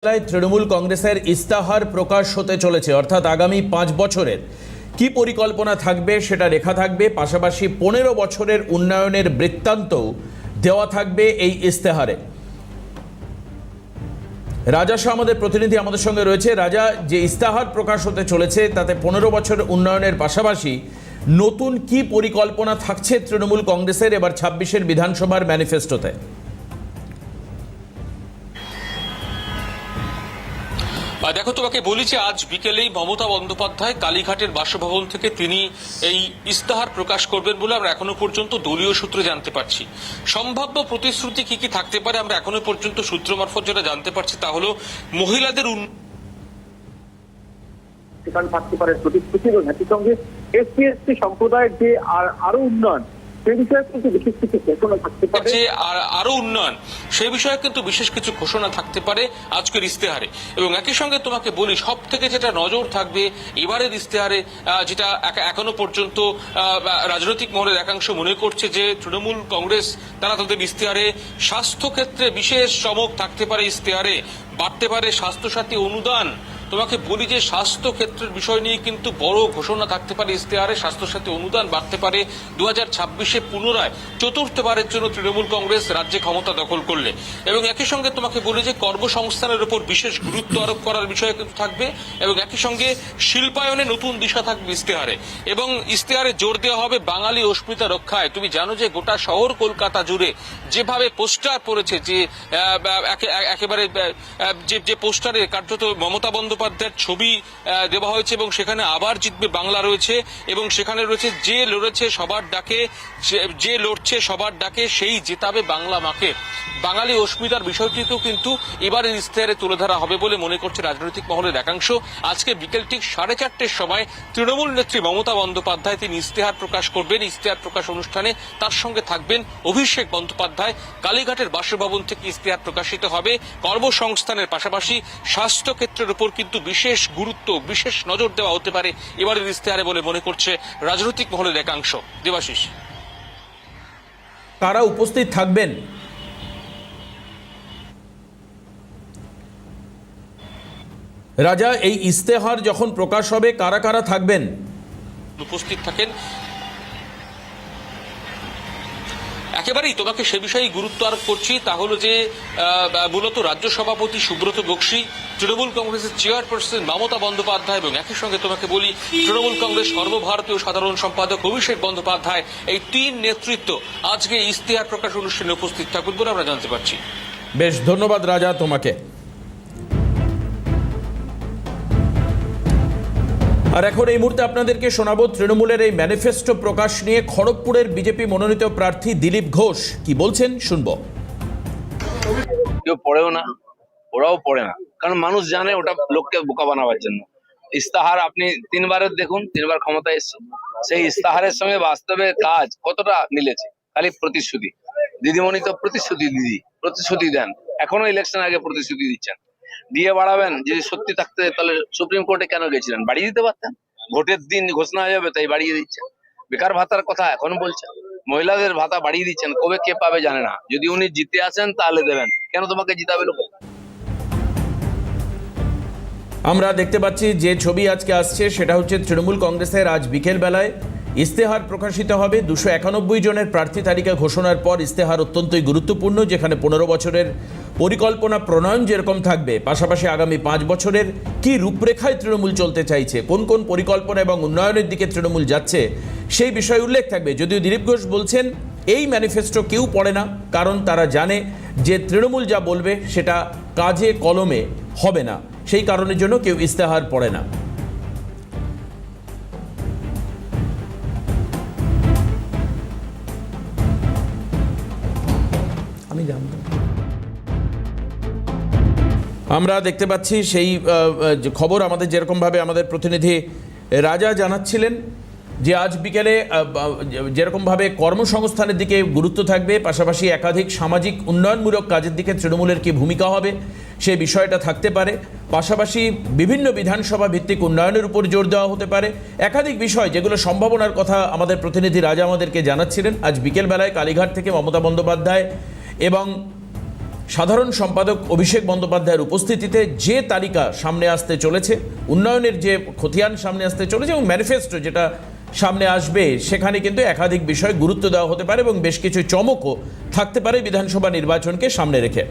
তৃণমূল কংগ্রেসের ইস্তাহার প্রকাশ হতে চলেছে, অর্থাৎ আগামী 5 বছরের কি পরিকল্পনা থাকবে সেটা লেখা থাকবে, পাশাপাশি 15 বছরের উন্নয়নের বৃত্তান্তও দেওয়া থাকবে এই ইস্তেহারে। রাজা শাহ আমাদের প্রতিনিধি আমাদের সঙ্গে রয়েছে। রাজা, যে ইস্তাহার প্রকাশ হতে চলেছে তাতে 15 বছরের উন্নয়নের পাশাপাশি নতুন কি পরিকল্পনা থাকছে তৃণমূল কংগ্রেসের এবার 26-এর বিধানসভার ম্যানিফেস্টোতে? দেখো, তোমাকে বলেছি আজ বিকেলেই মমতা বন্দ্যোপাধ্যায় কালীঘাটের বাসভবন থেকে তিনি এই ইস্তাহার প্রকাশ করবেন বলে আমরা এখনো পর্যন্ত দলীয় সূত্রে জানতে পারছি। সম্ভাব্য প্রতিশ্রুতি কি কি থাকতে পারে আমরা এখনো পর্যন্ত সূত্র মারফত যেটা জানতে পারছি তা হলো মহিলাদের থাকতে পারে প্রতিশ্রুতি, এবং একই সঙ্গে এসসি এসটি সম্প্রদায়ের যে আরো উন্নয়ন সেই বিষয়ে কিন্তু বিশেষ কিছু ঘোষণা থাকতে পারে, আরো উন্নয়ন সেই বিষয়ে কিন্তু বিশেষ কিছু ঘোষণা থাকতে পারে আজকের ইস্তেহারে। এবং একই সঙ্গে তোমাকে বলি, সব থেকে যেটা নজর থাকবে এবারের ইস্তেহারে, যেটা এখনো পর্যন্ত রাজনৈতিক মহলের একাংশ মনে করছে যে তৃণমূল কংগ্রেস তারা তাদের ইস্তেহারে স্বাস্থ্য ক্ষেত্রে বিশেষ চমক থাকতে পারে, ইস্তেহারে বাড়তে পারে স্বাস্থ্যসাথী অনুদান। তোমাকে বলি যে স্বাস্থ্য ক্ষেত্রের বিষয় নিয়ে কিন্তু বড় ঘোষণা থাকতে পারে ইস্তেহারে, স্বাস্থ্যসাথী অনুদান বাড়তে পারে 2026-এ পুনরায় চতুর্থবারের জন্য তৃণমূল কংগ্রেস রাজ্যে ক্ষমতা দখল করলে। এবং একই সঙ্গে তোমাকে বলি যে কর্মসংস্থানের উপর বিশেষ গুরুত্ব আরোপ করার বিষয় কিন্তু থাকবে, এবং একই সঙ্গে শিল্পায়নে নতুন দিশা থাকবে ইস্তেহারে। এবং ইস্তেহারে জোর দেওয়া হবে বাঙালি অস্মিতা রক্ষায়। তুমি জানো যে গোটা শহর কলকাতা জুড়ে যেভাবে পোস্টার পড়েছে, যে একেবারে যে পোস্টারে কার্যত মমতা বন্দ্যোপাধ্যায়ের ছবি দেওয়া হয়েছে, এবং সেখানে আবার জিতবে বাংলা রয়েছে, এবং সেখানে রয়েছে যে লড়েছে সবার ডাকে, যে লড়ছে সবার ডাকে সেই জেতাবে বাংলা মাকে। বাঙালি অস্মিতার বিষয়টিকেও কিন্তু এবারের ইস্তেহারে তুলে ধরা হবে বলে মনে করছে রাজনৈতিক মহলের একাংশ। আজকে বিকেল ঠিক 4:30-এর সময় তৃণমূল নেত্রী মমতা বন্দ্যোপাধ্যায় তিনি ইস্তেহার প্রকাশ করবেন। ইস্তেহার প্রকাশ অনুষ্ঠানে তার সঙ্গে থাকবেন অভিষেক বন্দ্যোপাধ্যায়। কালীঘাটের বাসভবন থেকে ইস্তেহার প্রকাশিত হবে। কর্মসংস্থানের পাশাপাশি স্বাস্থ্য ক্ষেত্রের উপর কিন্তু বিশেষ গুরুত্ব, বিশেষ নজর দেওয়া হতে পারে এবারের ইস্তেহারে বলে মনে করছে রাজনৈতিক মহলের একাংশ। দেবাশিস, কারা উপস্থিত থাকবেন? রাজা, এই ইস্তেহার যখন প্রকাশ হবে কারা কারা থাকবেন? উপস্থিত থাকেন একেবারেই তোমাকে সে বিষয়ে গুরুত্ব আরোপ করছি, তা হলো যে মূলত রাজ্য সভাপতি সুব্রত বক্সী, তৃণমূল কংগ্রেসের চেয়ারপারসন মমতা বন্দ্যোপাধ্যায়, এবং একই সঙ্গে তোমাকে বলি তৃণমূল কংগ্রেস সর্বভারতীয় সাধারণ সম্পাদক অভিষেক বন্দ্যোপাধ্যায়, এই 3 নেতৃত্ব আজকে ইস্তেহার প্রকাশ অনুষ্ঠানে উপস্থিত থাকবেন বলে আমরা জানতে পারছি। বেশ, ধন্যবাদ রাজা তোমাকে। আর এখন এই মুহূর্তে আপনাদেরকে শোনাবো তৃণমূলের এই ম্যানিফেস্টো প্রকাশ নিয়ে খড়গপুরের বিজেপি মনোনীত প্রার্থী দিলীপ ঘোষ কি বলছেন, শুনবো। কেউ পড়েও না, ওরাও পড়ে না, কারণ মানুষ জানে ওটা লোককে বোকা বানাবার জন্য। ইস্তাহার আপনি 3বারের দেখুন, 3বার ক্ষমতা এসছে, সেই ইস্তাহারের সঙ্গে বাস্তবে কাজ কতটা মিলেছে। খালি প্রতিশ্রুতি। দিদিমণি তো প্রতিশ্রুতি দেন, এখনো ইলেকশন আগে প্রতিশ্রুতি দিচ্ছেন। দিয়ে বাড়াবেন, যদি সত্যি থাকতে তাহলে সুপ্রিম কোর্টে কেন গেছিলেন? বাড়িয়ে দিতে পারতেন। ভোটের দিন ঘোষণা হয়ে যাবে তাই বাড়িয়ে দিচ্ছেন। বেকার ভাতার কথা এখন বলছেন, মহিলাদের ভাতা বাড়িয়ে দিচ্ছেন, কবে কে পাবে জানে না। যদি উনি জিতে আসেন তাহলে দেবেন, কেন তোমাকে জিতাবে লোক? আমরা দেখতে পাচ্ছি যে ছবি আজকে আসছে সেটা হচ্ছে তৃণমূল কংগ্রেসের আজ বিকেল বেলায় ইস্তেহার প্রকাশিত হবে। 291 জনের প্রার্থী তালিকা ঘোষণার পর ইস্তেহার অত্যন্তই গুরুত্বপূর্ণ, যেখানে 15 বছরের পরিকল্পনা প্রণয়ন যেরকম থাকবে, পাশাপাশি আগামী 5 বছরের কি রূপরেখায় তৃণমূল চলতে চাইছে, কোন কোন পরিকল্পনা এবং উন্নয়নের দিকে তৃণমূল যাচ্ছে সেই বিষয়ে উল্লেখ থাকবে। যদিও দিলীপ ঘোষ বলছেন এই ম্যানিফেস্টো কেউ পড়ে না, কারণ তারা জানে যে তৃণমূল যা বলবে সেটা কাজে কলমে হবে না, সেই কারণের জন্য কেউ ইস্তেহার পড়ে না। আমরা দেখতে পাচ্ছি সেই খবর আমাদের যেরকমভাবে আমাদের প্রতিনিধি রাজা জানাচ্ছিলেন যে আজ বিকেলে যেরকমভাবে কর্মসংস্থানের দিকে গুরুত্ব থাকবে, পাশাপাশি একাধিক সামাজিক উন্নয়নমূলক কাজের দিকে তৃণমূলের কি ভূমিকা হবে সেই বিষয়টা থাকতে পারে, পাশাপাশি বিভিন্ন বিধানসভা ভিত্তিক উন্নয়নের উপর জোর দেওয়া হতে পারে। একাধিক বিষয় যেগুলো সম্ভাবনার কথা আমাদের প্রতিনিধি রাজা আমাদেরকে জানাচ্ছিলেন। আজ বিকেলবেলায় কালীঘাট থেকে মমতা বন্দ্যোপাধ্যায় এবং সাধারণ সম্পাদক অভিষেক বন্দ্যোপাধ্যায়ের উপস্থিতিতে যে তালিকা সামনে আসতে চলেছে, উন্নয়নের যে খতিয়ান সামনে আসতে চলেছে এবং ম্যানিফেস্টো যেটা সামনে আসবে, সেখানে কিন্তু একাধিক বিষয় গুরুত্ব দেওয়া হতে পারে এবং বেশ কিছু চমকও থাকতে পারে বিধানসভা নির্বাচনকে সামনে রেখে।